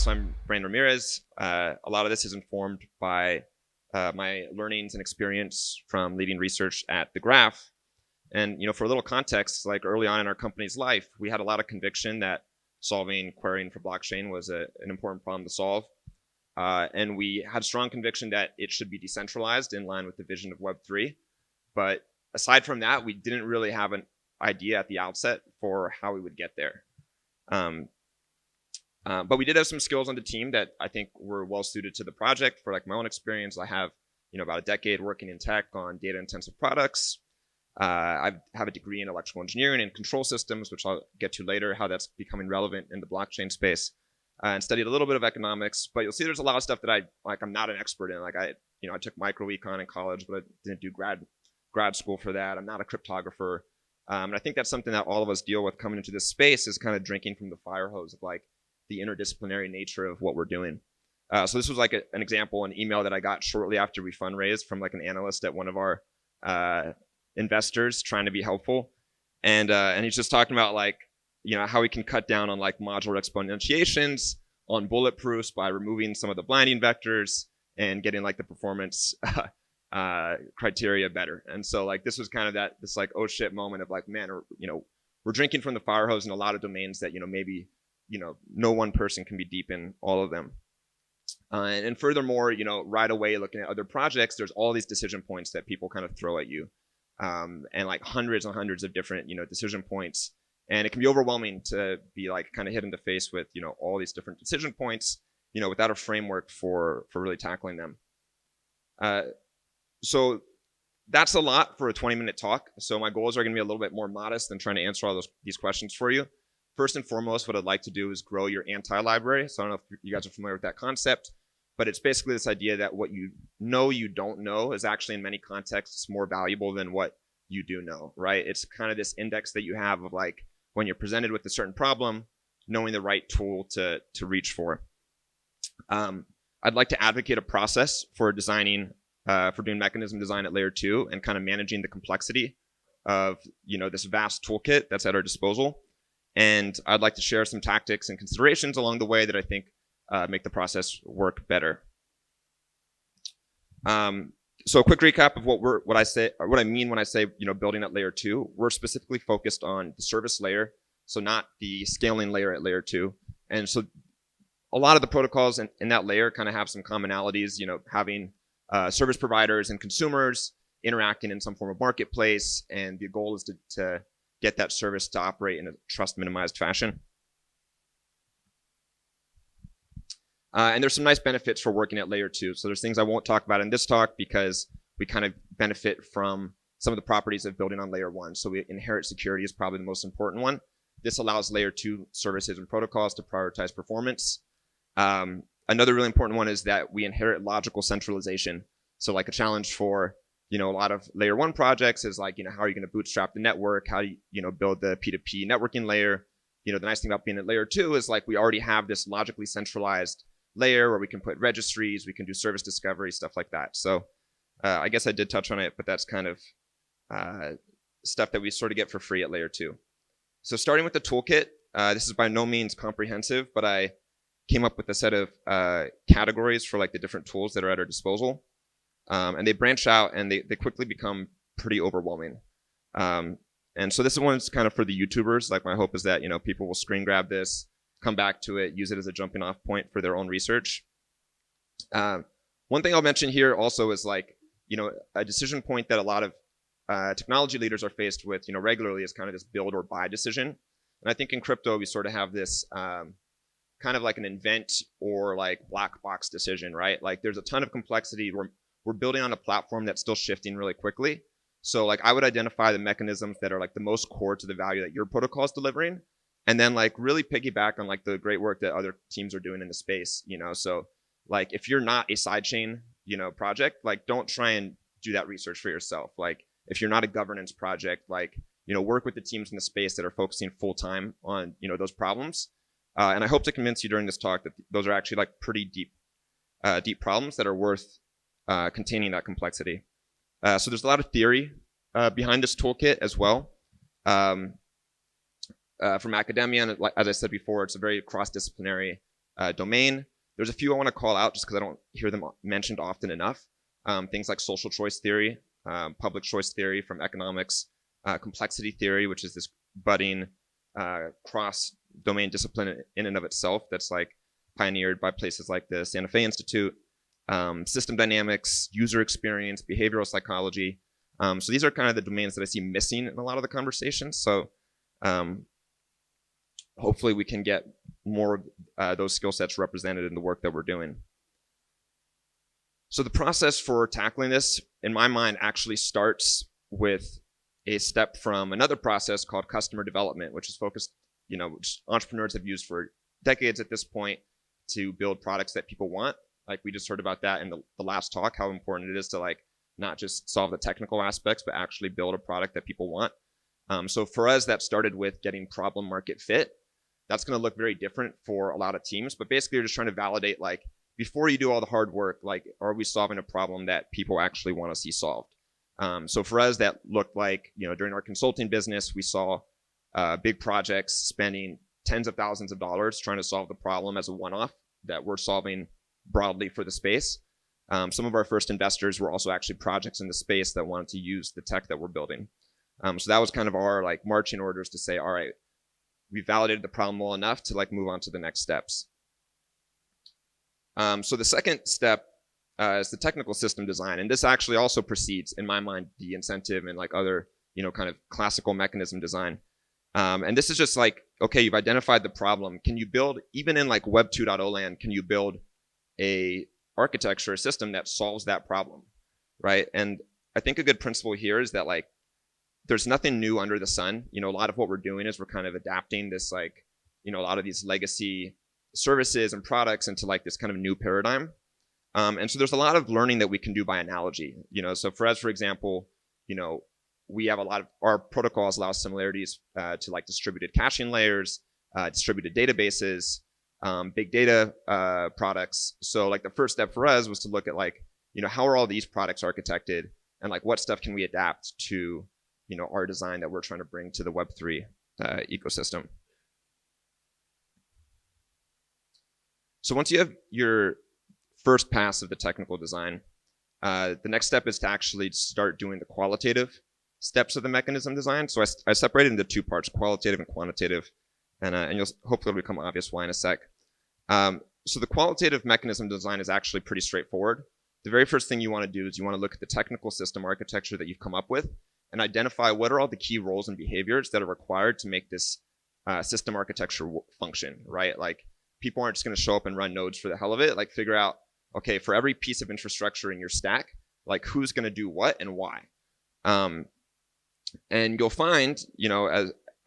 So I'm Brandon Ramirez. A lot of this is informed by my learnings and experience from leading research at The Graph. And for a little context, like early on in our company's life, we had a lot of conviction that solving querying for blockchain was an important problem to solve. And we had strong conviction that it should be decentralized in line with the vision of Web3. But aside from that, we didn't really have an idea at the outset for how we would get there. But we did have some skills on the team that I think were well suited to the project. For like my own experience, I have about a decade working in tech on data intensive products. I have a degree in electrical engineering and control systems, which I'll get to later, how that's becoming relevant in the blockchain space, and studied a little bit of economics. But you'll see there's a lot of stuff that I'm not an expert in. Like I took microecon in college, but I didn't do grad school for that. I'm not a cryptographer. And I think that's something that all of us deal with coming into this space, is kind of drinking from the fire hose of like the interdisciplinary nature of what we're doing. So this was like an example, an email that I got shortly after we fundraised from like an analyst at one of our investors trying to be helpful. And he's just talking about like, how we can cut down on like modular exponentiations, on bulletproofs by removing some of the blinding vectors and getting like the performance criteria better. And so like this was kind of this like oh shit moment of like, man, we're drinking from the fire hose in a lot of domains that maybe no one person can be deep in all of them. And furthermore, right away looking at other projects, there's all these decision points that people kind of throw at you, and like hundreds and hundreds of different decision points. And it can be overwhelming to be like kind of hit in the face with all these different decision points, without a framework for really tackling them. So that's a lot for a 20-minute talk. So my goals are going to be a little bit more modest than trying to answer all these questions for you. First and foremost, what I'd like to do is grow your anti-library. So I don't know if you guys are familiar with that concept, but it's basically this idea that what you don't know is actually in many contexts more valuable than what you do know, right? It's kind of this index that you have of like when you're presented with a certain problem, knowing the right tool to reach for. I'd like to advocate a process for designing, for doing mechanism design at layer 2 and kind of managing the complexity of this vast toolkit that's at our disposal. And I'd like to share some tactics and considerations along the way that I think make the process work better. So a quick recap of what I mean when I say building at layer 2. We're specifically focused on the service layer, so not the scaling layer at layer 2. And so a lot of the protocols in that layer kind of have some commonalities. Having service providers and consumers interacting in some form of marketplace, and the goal is to get that service to operate in a trust minimized fashion. And there's some nice benefits for working at layer 2. So there's things I won't talk about in this talk because we kind of benefit from some of the properties of building on layer 1. So we inherit security is probably the most important one. This allows layer 2 services and protocols to prioritize performance. Another really important one is that we inherit logical centralization. So like a challenge for a lot of layer 1 projects is like, how are you going to bootstrap the network? How do you, build the P2P networking layer? The nice thing about being at layer 2 is like we already have this logically centralized layer where we can put registries, we can do service discovery, stuff like that. So I guess I did touch on it, but that's kind of stuff that we sort of get for free at layer 2. So starting with the toolkit, this is by no means comprehensive, but I came up with a set of categories for like the different tools that are at our disposal. And they branch out and they quickly become pretty overwhelming. And so this one's kind of for the YouTubers. Like my hope is that, people will screen grab this, come back to it, use it as a jumping off point for their own research. One thing I'll mention here also is like, a decision point that a lot of technology leaders are faced with, regularly is kind of this build or buy decision. And I think in crypto, we sort of have this kind of like an invent or like black box decision, right? Like there's a ton of complexity. We're building on a platform that's still shifting really quickly. So like I would identify the mechanisms that are like the most core to the value that your protocol is delivering, and then like really piggyback on like the great work that other teams are doing in the space, So like if you're not a sidechain, project, like don't try and do that research for yourself. Like if you're not a governance project, like, work with the teams in the space that are focusing full time on, those problems. And I hope to convince you during this talk that those are actually like pretty deep problems that are worth containing that complexity. So there's a lot of theory behind this toolkit as well. From academia, and as I said before, it's a very cross-disciplinary domain. There's a few I want to call out just because I don't hear them mentioned often enough. Things like social choice theory, public choice theory from economics, complexity theory, which is this budding cross-domain discipline in and of itself that's like pioneered by places like the Santa Fe Institute, system dynamics, user experience, behavioral psychology. So these are kind of the domains that I see missing in a lot of the conversations. So hopefully we can get more of those skill sets represented in the work that we're doing. So the process for tackling this, in my mind, actually starts with a step from another process called customer development, which is focused, which entrepreneurs have used for decades at this point to build products that people want. Like we just heard about that in the last talk, how important it is to like not just solve the technical aspects, but actually build a product that people want. So for us, that started with getting problem market fit. That's going to look very different for a lot of teams, but basically you're just trying to validate, like, before you do all the hard work, like, are we solving a problem that people actually want to see solved? So for us, that looked like, during our consulting business, we saw big projects spending tens of thousands of dollars trying to solve the problem as a one-off that we're solving broadly for the space. Some of our first investors were also actually projects in the space that wanted to use the tech that we're building. So that was kind of our like marching orders to say, all right, we validated the problem well enough to like move on to the next steps. So the second step is the technical system design, and this actually also precedes, in my mind, the incentive and like other, kind of classical mechanism design. And this is just like, okay, you've identified the problem. Can you build, even in like Web 2.0 land, can you build a architecture, a system that solves that problem, right? And I think a good principle here is that like, there's nothing new under the sun. A lot of what we're doing is we're kind of adapting this like, a lot of these legacy services and products into like this kind of new paradigm. And so there's a lot of learning that we can do by analogy. So for us, for example, we have a lot of our protocols allow similarities to like distributed caching layers, distributed databases, big data products. So like the first step for us was to look at like, how are all these products architected, and like what stuff can we adapt to, our design that we're trying to bring to the Web3 ecosystem. So once you have your first pass of the technical design, the next step is to actually start doing the qualitative steps of the mechanism design. So I separated into two parts, qualitative and quantitative, and you'll hopefully become obvious why in a sec. So the qualitative mechanism design is actually pretty straightforward. The very first thing you want to do is you want to look at the technical system architecture that you've come up with and identify what are all the key roles and behaviors that are required to make this system architecture function, right? Like, people aren't just going to show up and run nodes for the hell of it. Like, figure out, okay, for every piece of infrastructure in your stack, like who's going to do what and why. And you'll find,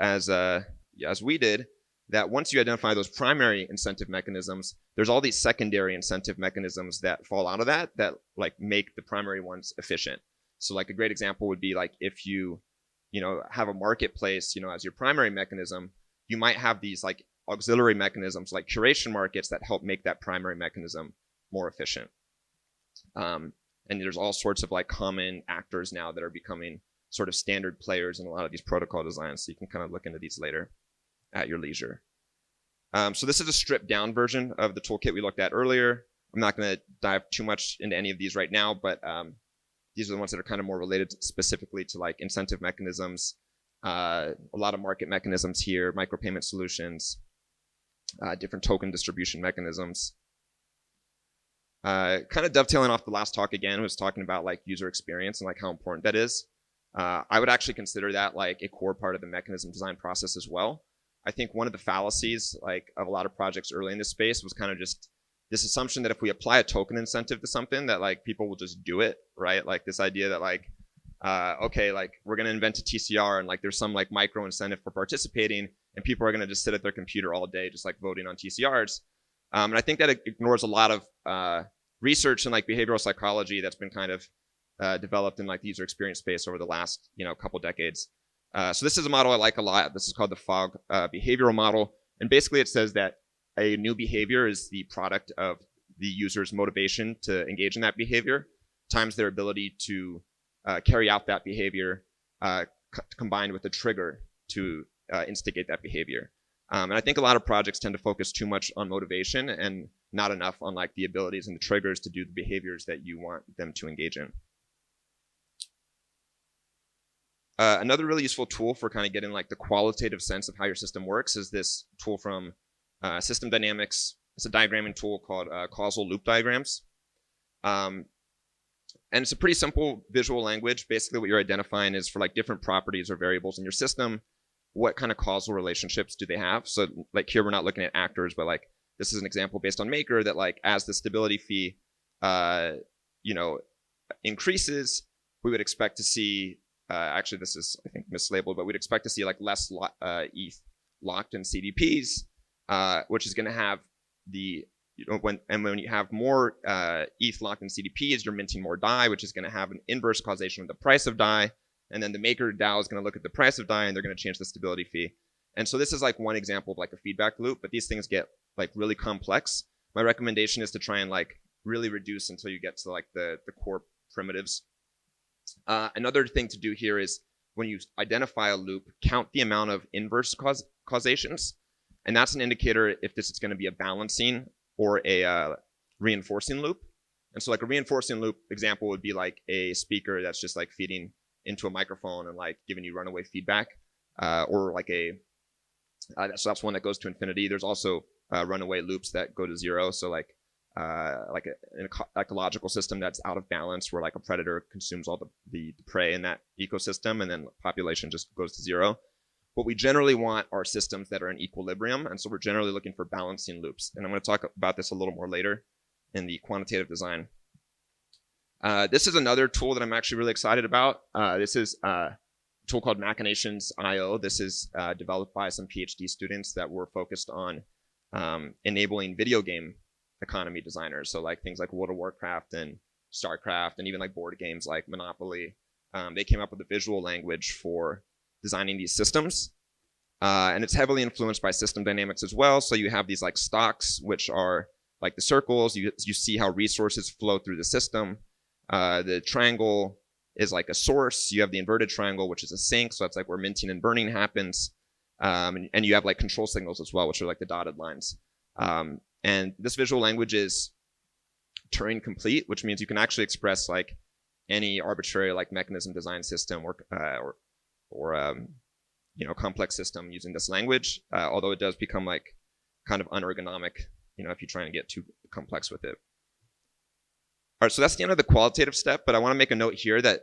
as we did, that once you identify those primary incentive mechanisms, there's all these secondary incentive mechanisms that fall out of that like make the primary ones efficient. So like a great example would be like if you, have a marketplace, as your primary mechanism, you might have these like auxiliary mechanisms like curation markets that help make that primary mechanism more efficient. And there's all sorts of like common actors now that are becoming sort of standard players in a lot of these protocol designs. So you can kind of look into these later at your leisure. So this is a stripped down version of the toolkit we looked at earlier. I'm not going to dive too much into any of these right now, but these are the ones that are kind of more related specifically to like incentive mechanisms, a lot of market mechanisms here, micropayment solutions, different token distribution mechanisms. Kind of dovetailing off the last talk again, was talking about like user experience and like how important that is. I would actually consider that like a core part of the mechanism design process as well. I think one of the fallacies like of a lot of projects early in this space was kind of just this assumption that if we apply a token incentive to something that like people will just do it, right? Like this idea that like, okay, like we're going to invent a TCR and like there's some like micro incentive for participating and people are going to just sit at their computer all day just like voting on TCRs. And I think that it ignores a lot of research in like behavioral psychology that's been kind of developed in like the user experience space over the last couple decades. So this is a model I like a lot. This is called the Fogg behavioral model, and basically it says that a new behavior is the product of the user's motivation to engage in that behavior times their ability to carry out that behavior combined with a trigger to instigate that behavior. And I think a lot of projects tend to focus too much on motivation and not enough on like the abilities and the triggers to do the behaviors that you want them to engage in. Another really useful tool for kind of getting like the qualitative sense of how your system works is this tool from System Dynamics. It's a diagramming tool called causal loop diagrams. And it's a pretty simple visual language. Basically what you're identifying is for like different properties or variables in your system, what kind of causal relationships do they have? So like here we're not looking at actors, but like this is an example based on Maker that like as the stability fee increases, we would expect to see actually this is I think mislabeled, but we'd expect to see like less ETH locked in CDPs, which is going to have the when you have more ETH locked in CDPs, you're minting more DAI, which is going to have an inverse causation with the price of DAI. And then the Maker DAO is going to look at the price of DAI and they're going to change the stability fee. And so this is like one example of like a feedback loop, but these things get like really complex. My recommendation is to try and like really reduce until you get to like the core primitives. Another thing to do here is when you identify a loop, count the amount of inverse causations. And that's an indicator if this is going to be a balancing or a reinforcing loop. And so like a reinforcing loop example would be like a speaker that's just like feeding into a microphone and like giving you runaway feedback, or like so that's one that goes to infinity. There's also runaway loops that go to zero. So like an ecological system that's out of balance where like a predator consumes all the prey in that ecosystem and then population just goes to zero. What we generally want are systems that are in equilibrium. And so we're generally looking for balancing loops. And I'm going to talk about this a little more later in the quantitative design. This is another tool that I'm actually really excited about. This is a tool called Machinations.io. This is developed by some PhD students that were focused on enabling video game economy designers. So like things like World of Warcraft and StarCraft and even like board games like Monopoly. They came up with a visual language for designing these systems. And it's heavily influenced by system dynamics as well. So you have these like stocks, which are like the circles. You see how resources flow through the system. The triangle is like a source. You have the inverted triangle, which is a sink. So that's like where minting and burning happens. And you have like control signals as well, which are like the dotted lines. And this visual language is Turing complete, which means you can actually express like any arbitrary like mechanism design system or complex system using this language. Although it does become like kind of unergonomic, if you're trying to get too complex with it. All right, so that's the end of the qualitative step, but I want to make a note here that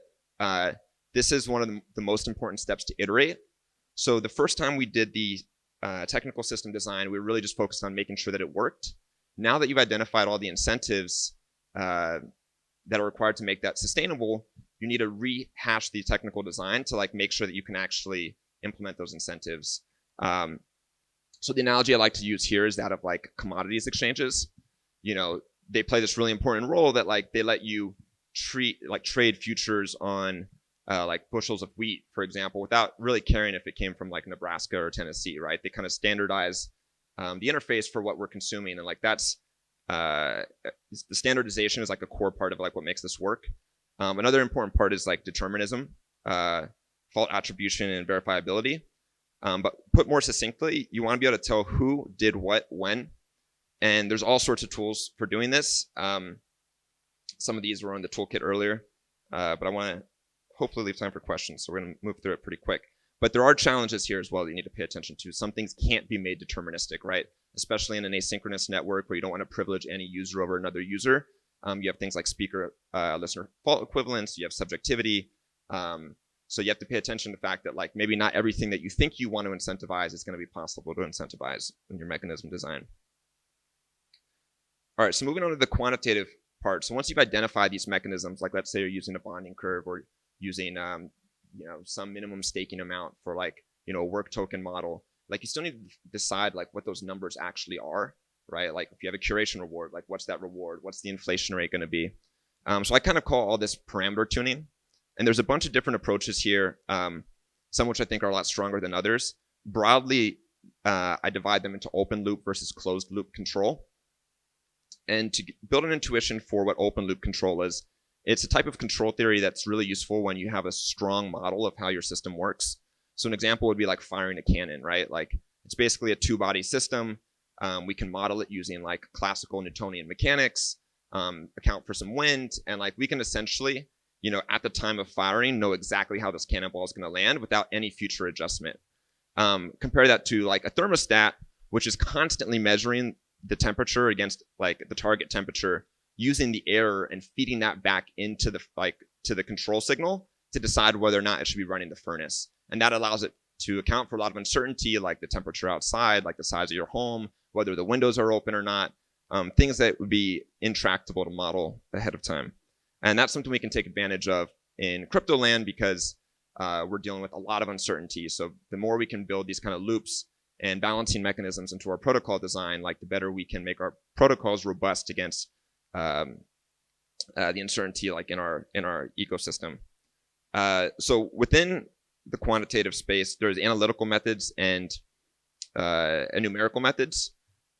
this is one of the most important steps to iterate. So the first time we did the technical system design, we were really just focused on making sure that it worked. Now that you've identified all the incentives that are required to make that sustainable, you need to rehash the technical design to like make sure that you can actually implement those incentives. So the analogy I like to use here is that of like commodities exchanges. They play this really important role that like they let you trade futures on like bushels of wheat, for example, without really caring if it came from like Nebraska or Tennessee, right? They kind of standardize the interface for what we're consuming, and like that's the standardization is like a core part of like what makes this work. Another important part is like determinism, fault attribution, and verifiability. But put more succinctly, you want to be able to tell who did what when. And there's all sorts of tools for doing this. Some of these were on the toolkit earlier, but I want to hopefully leave time for questions, so we're going to move through it pretty quick. But there are challenges here as well that you need to pay attention to. Some things can't be made deterministic, right? Especially in an asynchronous network where you don't want to privilege any user over another user. You have things like speaker listener fault equivalence. You have subjectivity. So you have to pay attention to the fact that like maybe not everything that you think you want to incentivize is going to be possible to incentivize in your mechanism design. All right, so moving on to the quantitative part. So once you've identified these mechanisms, like let's say you're using a bonding curve or using some minimum staking amount for like a work token model, like you still need to decide like what those numbers actually are, right? Like if you have a curation reward, like what's that reward? What's the inflation rate going to be? So I kind of call all this parameter tuning. And there's a bunch of different approaches here, some which I think are a lot stronger than others. Broadly, I divide them into open loop versus closed loop control. And to build an intuition for what open loop control is, it's a type of control theory that's really useful when you have a strong model of how your system works. So an example would be like firing a cannon, right? Like It's basically a two-body system. We can model it using like classical Newtonian mechanics, account for some wind, and like we can essentially, at the time of firing, know exactly how this cannonball is going to land without any future adjustment. Compare that to like a thermostat, which is constantly measuring the temperature against like the target temperature, using the error and feeding that back into the control signal to decide whether or not it should be running the furnace. And that allows it to account for a lot of uncertainty, like the temperature outside, like the size of your home, whether the windows are open or not, things that would be intractable to model ahead of time. And that's something we can take advantage of in crypto land because we're dealing with a lot of uncertainty. So the more we can build these kind of loops and balancing mechanisms into our protocol design, like the better we can make our protocols robust against the uncertainty like in our ecosystem. So within the quantitative space, there's analytical methods and numerical methods.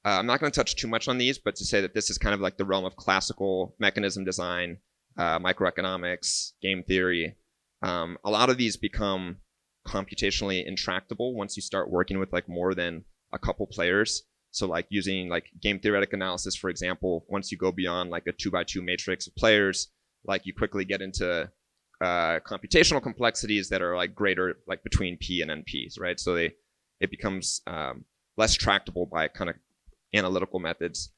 I'm not going to touch too much on these, but to say that this is kind of like the realm of classical mechanism design, microeconomics, game theory. A lot of these become computationally intractable once you start working with like more than a couple players. So like using like game theoretic analysis, for example, once you go beyond like a 2x2 matrix of players, like you quickly get into computational complexities that are like greater, like between P and NPs, right? So it becomes less tractable by kind of analytical methods.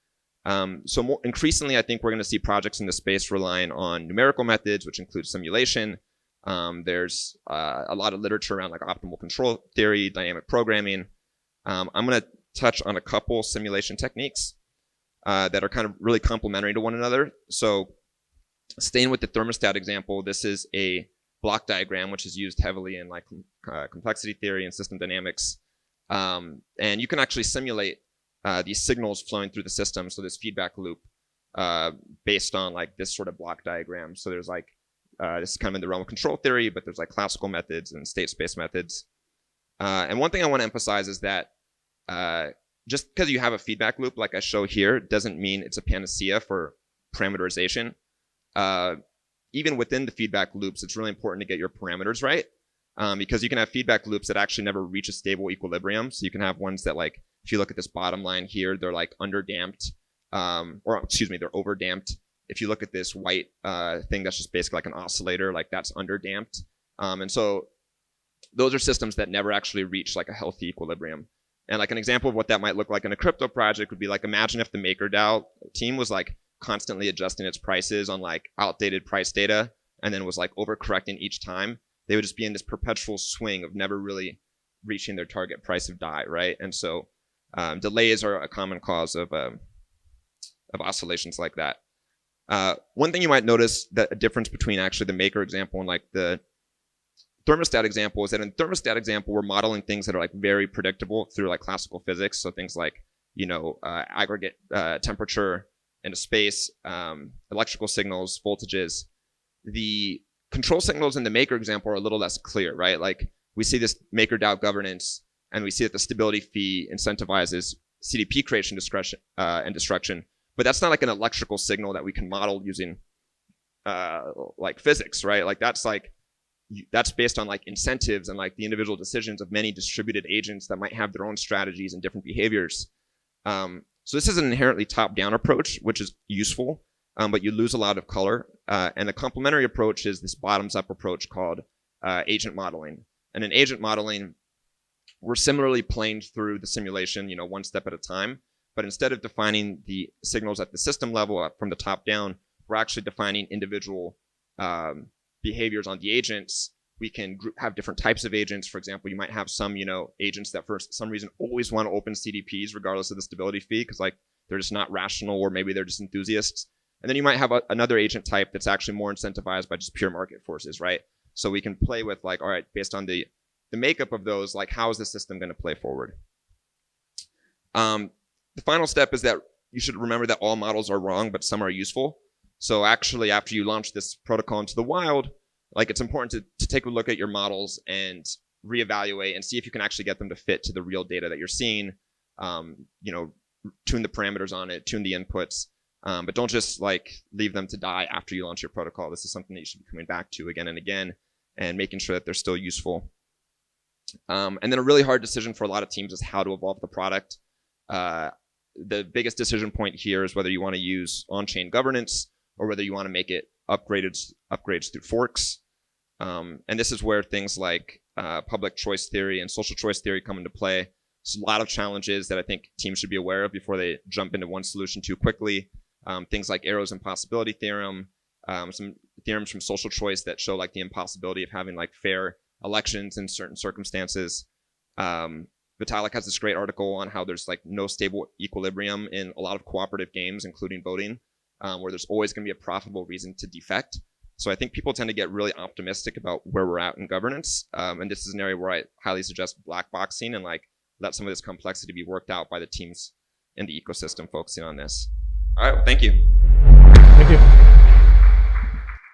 So more increasingly, I think we're going to see projects in the space relying on numerical methods, which include simulation. There's a lot of literature around like optimal control theory, dynamic programming. I'm going to touch on a couple simulation techniques that are kind of really complementary to one another. So staying with the thermostat example, this is a block diagram, which is used heavily in like complexity theory and system dynamics. And you can actually simulate these signals flowing through the system. So this feedback loop based on like this sort of block diagram. So there's like, this is kind of in the realm of control theory, but there's like classical methods and state space methods. And one thing I want to emphasize is that just because you have a feedback loop like I show here doesn't mean it's a panacea for parameterization. Even within the feedback loops, it's really important to get your parameters right because you can have feedback loops that actually never reach a stable equilibrium. So you can have ones that like, if you look at this bottom line here, they're like underdamped, or excuse me, they're overdamped. If you look at this white thing that's just basically like an oscillator, like that's underdamped. And so those are systems that never actually reach like a healthy equilibrium. And like an example of what that might look like in a crypto project would be like, imagine if the MakerDAO team was like constantly adjusting its prices on like outdated price data and then was like overcorrecting each time. They would just be in this perpetual swing of never really reaching their target price of DAI, right? And so delays are a common cause of oscillations like that. One thing you might notice that a difference between actually the maker example and like the thermostat example is that in the thermostat example, we're modeling things that are like very predictable through like classical physics. So things like, aggregate temperature in a space, electrical signals, voltages. The control signals in the maker example are a little less clear, right? Like we see this MakerDAO governance and we see that the stability fee incentivizes CDP creation and destruction. But that's not like an electrical signal that we can model using like physics, right? Like that's based on like incentives and like the individual decisions of many distributed agents that might have their own strategies and different behaviors. So this is an inherently top-down approach, which is useful, but you lose a lot of color. And the complementary approach is this bottoms-up approach called agent modeling. And in agent modeling, we're similarly planed through the simulation, one step at a time. But instead of defining the signals at the system level from the top down, we're actually defining individual behaviors on the agents. We can have different types of agents. For example, you might have some, agents that for some reason always want to open CDPs regardless of the stability fee because like they're just not rational or maybe they're just enthusiasts. And then you might have another agent type that's actually more incentivized by just pure market forces, right? So we can play with like, all right, based on the makeup of those, like how is the system going to play forward? The final step is that you should remember that all models are wrong, but some are useful. So actually, after you launch this protocol into the wild, like it's important to take a look at your models and reevaluate and see if you can actually get them to fit to the real data that you're seeing. Tune the parameters on it, tune the inputs, but don't just like leave them to die after you launch your protocol. This is something that you should be coming back to again and again and making sure that they're still useful. And then a really hard decision for a lot of teams is how to evolve the product. The biggest decision point here is whether you want to use on-chain governance or whether you want to make it upgrades through forks. And this is where things like public choice theory and social choice theory come into play. There's a lot of challenges that I think teams should be aware of before they jump into one solution too quickly. Things like Arrow's impossibility theorem, some theorems from social choice that show like the impossibility of having like fair elections in certain circumstances. Vitalik has this great article on how there's like no stable equilibrium in a lot of cooperative games, including voting, where there's always going to be a profitable reason to defect. So I think people tend to get really optimistic about where we're at in governance. And this is an area where I highly suggest black boxing and like let some of this complexity be worked out by the teams in the ecosystem focusing on this. All right, well, thank you. Thank you.